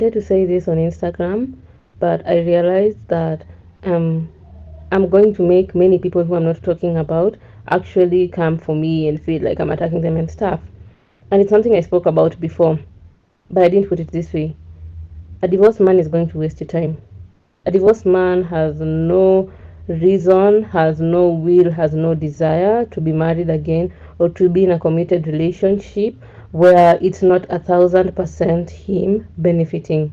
I to say this on Instagram, but I realized that um, I'm going to make many people who I'm not talking about actually come for me and feel like I'm attacking them and stuff. And it's something I spoke about before, but I didn't put it this way. A divorced man is going to waste your time. A divorced man has no reason, has no will, has no desire to be married again or to be in a committed relationship where it's not 1,000% him benefiting.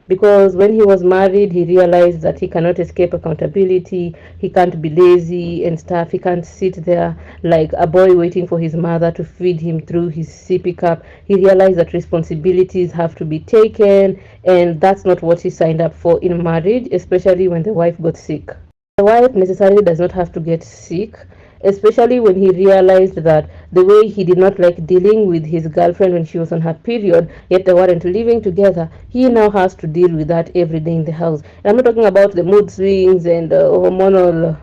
Because when he was married, he realized that he cannot escape accountability, he can't be lazy and stuff, he can't sit there like a boy waiting for his mother to feed him through his sippy cup. He realized that responsibilities have to be taken, and that's not what he signed up for in marriage, especially when the wife got sick. The wife necessarily does not have to get sick, especially when he realized that the way he did not like dealing with his girlfriend when she was on her period, yet they weren't living together. He now has to deal with that every day in the house. And I'm not talking about the mood swings and hormonal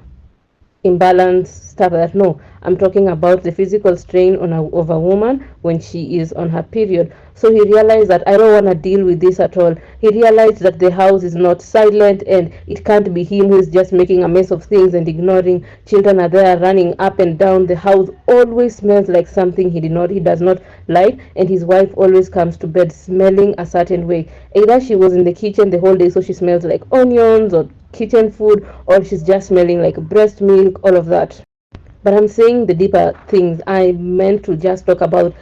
imbalance stuff like that. No, I'm talking about the physical strain of a woman when she is on her period. So he realized that I don't want to deal with this at all. He realized that the house is not silent and it can't be him who's just making a mess of things and ignoring. Children are there running up and down. The house always smells like something he does not like, and his wife always comes to bed smelling a certain way. Either she was in the kitchen the whole day so she smells like onions or kitchen food, or she's just smelling like breast milk, all of that. But I'm saying the deeper things. I meant to just talk about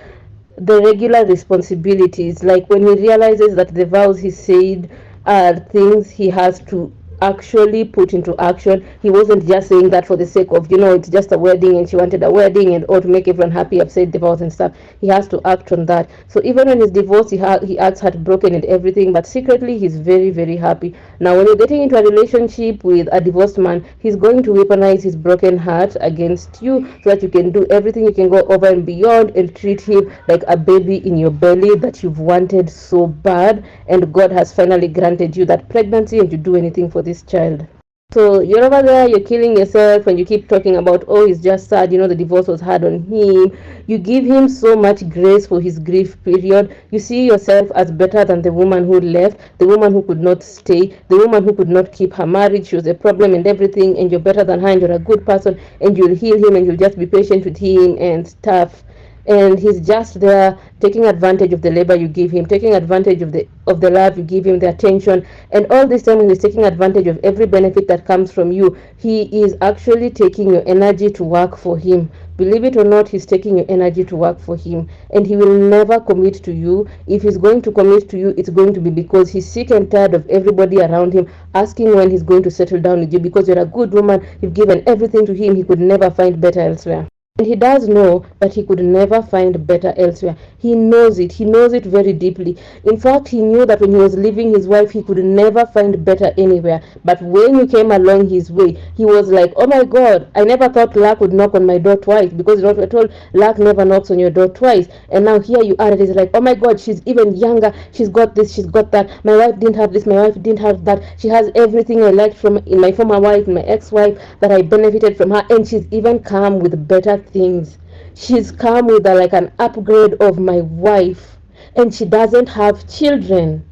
the regular responsibilities, like when he realizes that the vows he said are things he has to actually put into action. He wasn't just saying that for the sake of, it's just a wedding and she wanted a wedding and or to make everyone happy, I've said the vows and stuff. He has to act on that. So even when he's divorced, he acts heartbroken and everything, but secretly he's very, very happy. Now when you're getting into a relationship with a divorced man, he's going to weaponize his broken heart against you so that you can do everything, you can go over and beyond and treat him like a baby in your belly that you've wanted so bad, and God has finally granted you that pregnancy, and you do anything for this child. So you're over there, you're killing yourself, and you keep talking about, oh, he's just sad, the divorce was hard on him. You give him so much grace for his grief period. You see yourself as better than the woman who left, the woman who could not stay, the woman who could not keep her marriage. She was a problem and everything, and you're better than her, and you're a good person, and you'll heal him, and you'll just be patient with him and stuff. And he's just there taking advantage of the labor you give him, taking advantage of the love you give him, the attention, and all this time he's taking advantage of every benefit that comes from you. He is actually taking your energy to work for him. Believe it or not, he's taking your energy to work for him, and he will never commit to you. If he's going to commit to you, it's going to be because he's sick and tired of everybody around him asking when he's going to settle down with you, because you're a good woman, you've given everything to him, he could never find better elsewhere. And he does know that he could never find better elsewhere. He knows it. He knows it very deeply. In fact, he knew that when he was leaving his wife, he could never find better anywhere. But when you came along his way, he was like, oh my God, I never thought luck would knock on my door twice. Because we're told luck never knocks on your door twice. And now here you are, and it's like, oh my God, she's even younger. She's got this, she's got that. My wife didn't have this, my wife didn't have that. She has everything I liked from in my former wife, my ex-wife, that I benefited from her. And she's even come with better things. She's come with like an upgrade of my wife, and she doesn't have children.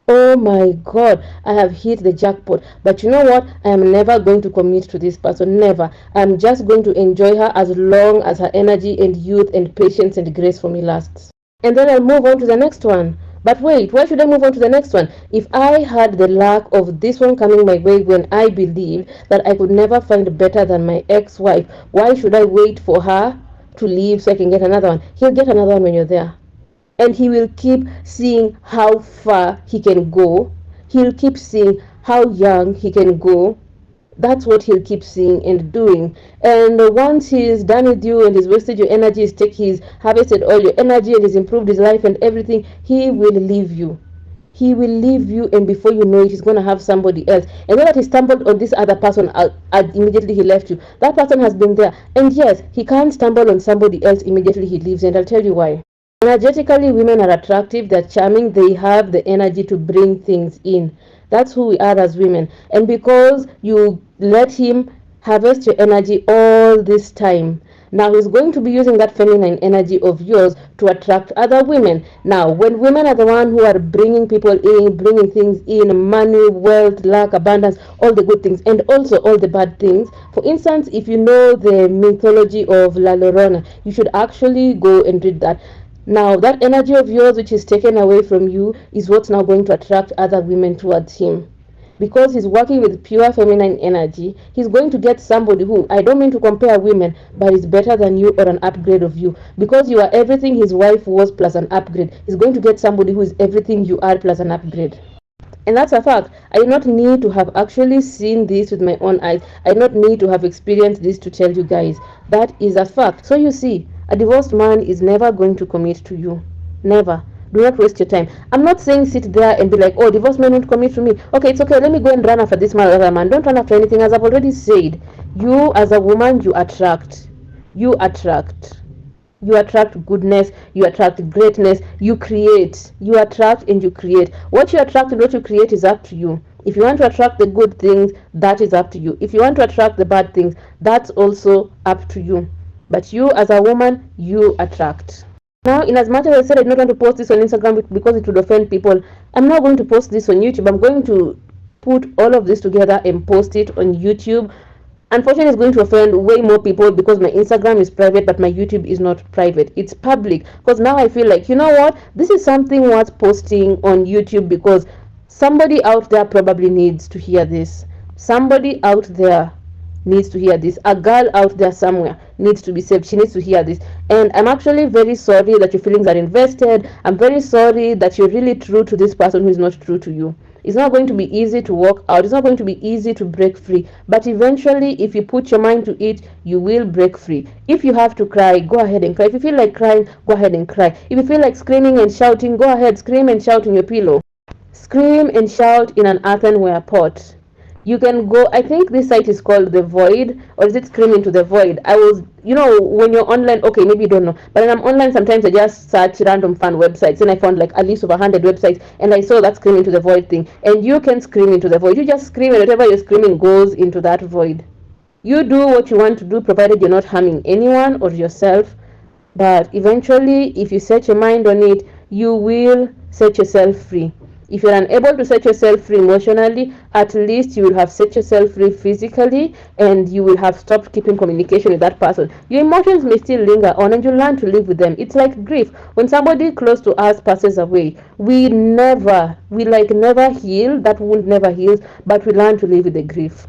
Oh my God, I have hit the jackpot. But you know what? I am never going to commit to this person. Never. I'm just going to enjoy her as long as her energy and youth and patience and grace for me lasts. And then I'll move on to the next one. But wait, why should I move on to the next one? If I had the luck of this one coming my way when I believed that I could never find better than my ex-wife, why should I wait for her to leave so I can get another one? He'll get another one when you're there. And he will keep seeing how far he can go. He'll keep seeing how young he can go. That's what he'll keep seeing and doing. And once he's done with you and he's wasted your energy, he's harvested all your energy and he's improved his life and everything, he will leave you. He will leave you, and before you know it, he's going to have somebody else. And not that he stumbled on this other person immediately he left you. That person has been there. And yes, he can't stumble on somebody else immediately he leaves, and I'll tell you why. Energetically, women are attractive, they're charming, they have the energy to bring things in. That's who we are as women. And because you let him harvest your energy all this time, Now he's going to be using that feminine energy of yours to attract other women. Now, when women are the one who are bringing people in, bringing things in, money, wealth, luck, abundance, all the good things, and also all the bad things. For instance, if you know the mythology of La Llorona, you should actually go and read that. Now, that energy of yours, which is taken away from you, is what's now going to attract other women towards him. Because he's working with pure feminine energy, he's going to get somebody who, I don't mean to compare women, but is better than you or an upgrade of you. Because you are everything his wife was plus an upgrade, he's going to get somebody who is everything you are plus an upgrade. And that's a fact. I do not need to have actually seen this with my own eyes. I do not need to have experienced this to tell you guys. That is a fact. So you see, a divorced man is never going to commit to you. Never. Do not waste your time. I'm not saying sit there and be like, oh, divorced men won't commit to me. Okay, it's okay. Let me go and run after this man, other man. Don't run after anything. As I've already said, you as a woman, you attract. You attract. You attract goodness, you attract greatness, you create. You attract and you create. What you attract and what you create is up to you. If you want to attract the good things, that is up to you. If you want to attract the bad things, that's also up to you. But you as a woman, you attract. Now, in as much as I said I do not want to post this on Instagram because it would offend people, I'm not going to post this on YouTube. I'm going to put all of this together and post it on YouTube. Unfortunately, it's going to offend way more people because my Instagram is private, but my YouTube is not private. It's public. Because now I feel like, you know what? This is something worth posting on YouTube because somebody out there probably needs to hear this. Somebody out there needs to hear this. A girl out there somewhere needs to be saved. She needs to hear this. And I'm actually very sorry that your feelings are invested. I'm very sorry that you're really true to this person who is not true to you. It's not going to be easy to walk out. It's not going to be easy to break free. But eventually, if you put your mind to it, you will break free. If you have to cry, go ahead and cry. If you feel like crying, go ahead and cry. If you feel like screaming and shouting, go ahead, scream and shout in your pillow. Scream and shout in an earthenware pot. You can go, I think this site is called The Void, or is it Scream into the Void? I was, when you're online, okay, maybe you don't know, but when I'm online, sometimes I just search random fun websites, and I found like a list of 100 websites, and I saw that Scream into the Void thing, and you can scream into the void. You just scream, and whatever you're screaming goes into that void. You do what you want to do, provided you're not harming anyone or yourself, but eventually, if you set your mind on it, you will set yourself free. If you're unable to set yourself free emotionally, at least you will have set yourself free physically, and you will have stopped keeping communication with that person. Your emotions may still linger on, and you learn to live with them. It's like grief. When somebody close to us passes away, we never heal. That wound never heals, but we learn to live with the grief.